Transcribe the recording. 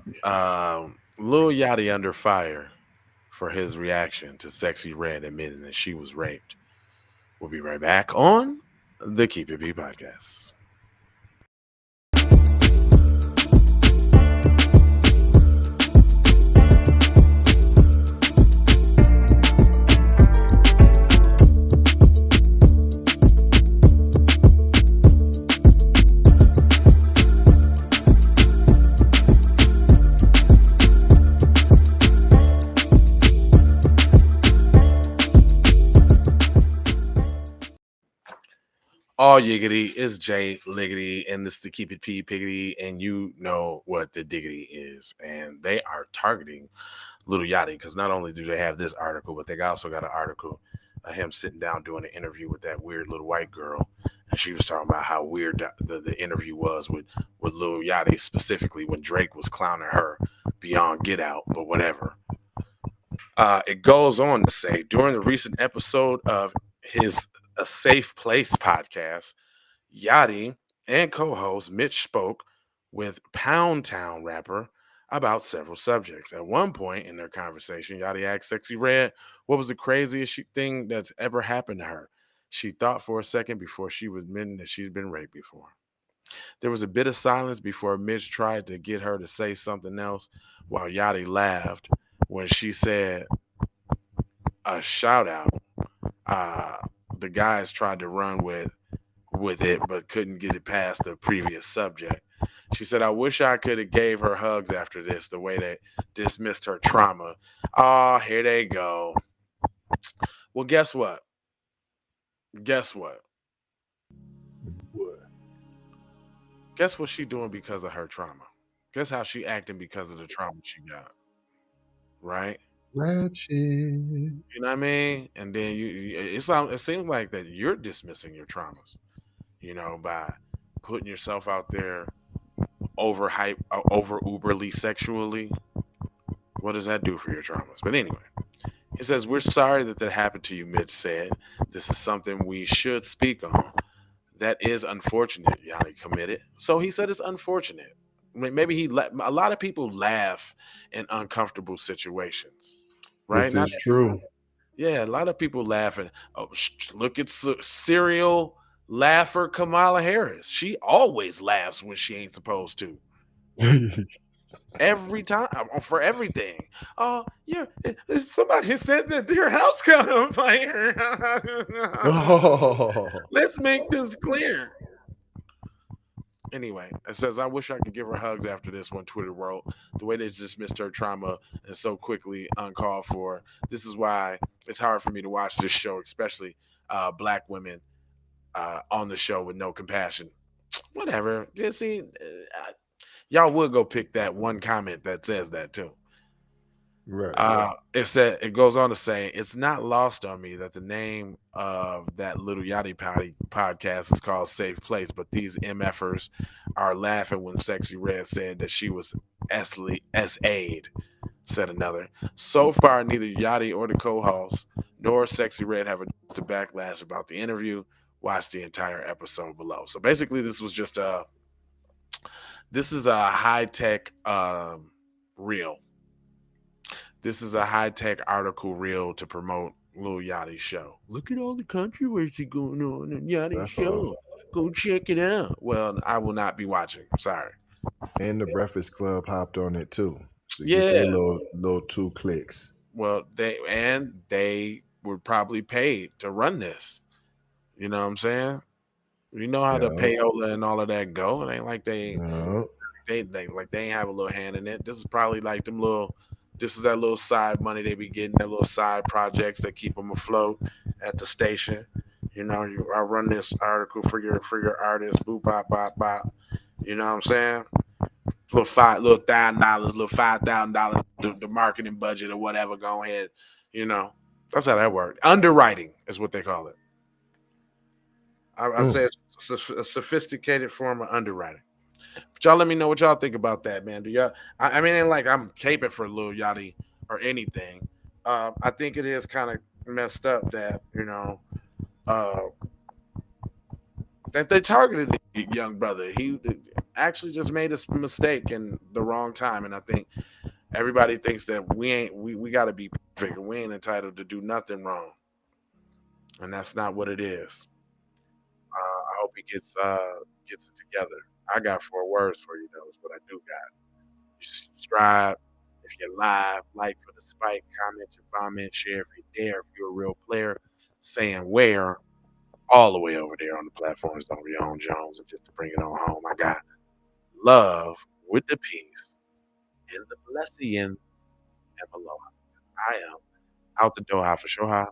Lil Yachty under fire for his reaction to Sexy Red admitting that she was raped. We'll be right back on the Keep It P podcast. All yiggity is Jay Liggity, and this is the Keep It P Piggity, and you know what the diggity is. And they are targeting Lil Yachty because not only do they have this article, but they also got an article of him sitting down doing an interview with that weird little white girl. And she was talking about how weird the interview was with Lil Yachty, specifically when Drake was clowning her beyond Get Out, but whatever. It goes on to say during the recent episode of his A Safe Place podcast, Yachty and co-host Mitch spoke with Pound Town rapper about several subjects. At one point in their conversation, Yachty asked Sexy Red what was the craziest thing that's ever happened to her. She thought for a second before she was admitting that she's been raped before. There was a bit of silence before Mitch tried to get her to say something else while Yachty laughed when she said a shout out. The guys tried to run with it but couldn't get it past the previous subject. She said, I wish I could have gave her hugs after this, the way they dismissed her trauma. Oh, here they go. Well, guess what? Guess what? What? Guess what she doing because of her trauma? Guess how she acting because of the trauma she got. Right? Ratchet. You know what I mean? And then it seems like that you're dismissing your traumas, by putting yourself out there over uberly sexually. What does that do for your traumas? But anyway, it says, we're sorry that happened to you, Mitch said. This is something we should speak on. That is unfortunate, Yanni committed. So he said it's unfortunate. I mean, maybe a lot of people laugh in uncomfortable situations, right? This is true. Yeah, a lot of people laughing. Oh, look at serial laugher Kamala Harris. She always laughs when she ain't supposed to. Every time for everything. Oh, yeah. Somebody said that their house caught on fire. Oh. Let's make this clear. Anyway, it says, I wish I could give her hugs after this, one Twitter wrote. The way they dismissed her trauma and so quickly uncalled for. This is why it's hard for me to watch this show, especially black women on the show with no compassion. Whatever. You see, y'all would go pick that one comment that says that too. Right. It goes on to say, it's not lost on me that the name of that Lil Yachty podcast is called Safe Place, but these MFers are laughing when Sexy Red said that she was SA'd, said another. So far, neither Yachty or the co-host nor Sexy Red have a backlash about the interview. Watch the entire episode below. So basically, this is a high-tech reel. This is a high-tech article reel to promote Lil Yachty's show. Look at all the controversy going on in Yachty's show. Go check it out. Well, I will not be watching. Sorry. And the Breakfast Club hopped on it too. So yeah. Get their little 2 clicks. Well, they were probably paid to run this. You know what I'm saying? You know how the payola and all of that go. It ain't like they ain't have a little hand in it. This is probably like this is that little side money they be getting, that little side projects that keep them afloat at the station. I run this article for your artist, boop bop bop bop. You know what I'm saying? Little $1,000, little $5,000, the marketing budget or whatever. Go ahead. That's how that works. Underwriting is what they call it. I say it's a sophisticated form of underwriting. But y'all let me know what y'all think about that, man. Do y'all? I mean, ain't like I'm caping for Lil Yachty or anything. I think it is kind of messed up that that they targeted the young brother. actually just made a mistake in the wrong time. And I think everybody thinks that we got to be perfect and we ain't entitled to do nothing wrong. And that's not what it is. I hope he gets it together. I got 4 words for you though. Is what I do got. You subscribe if you're live, like for the spike, comment your comment, share if you're there, if you're a real player, saying where all the way over there on the platforms. Don't be on Jones, and just to bring it on home, I got love with the peace and the blessings and aloha. I am out the door, for sure.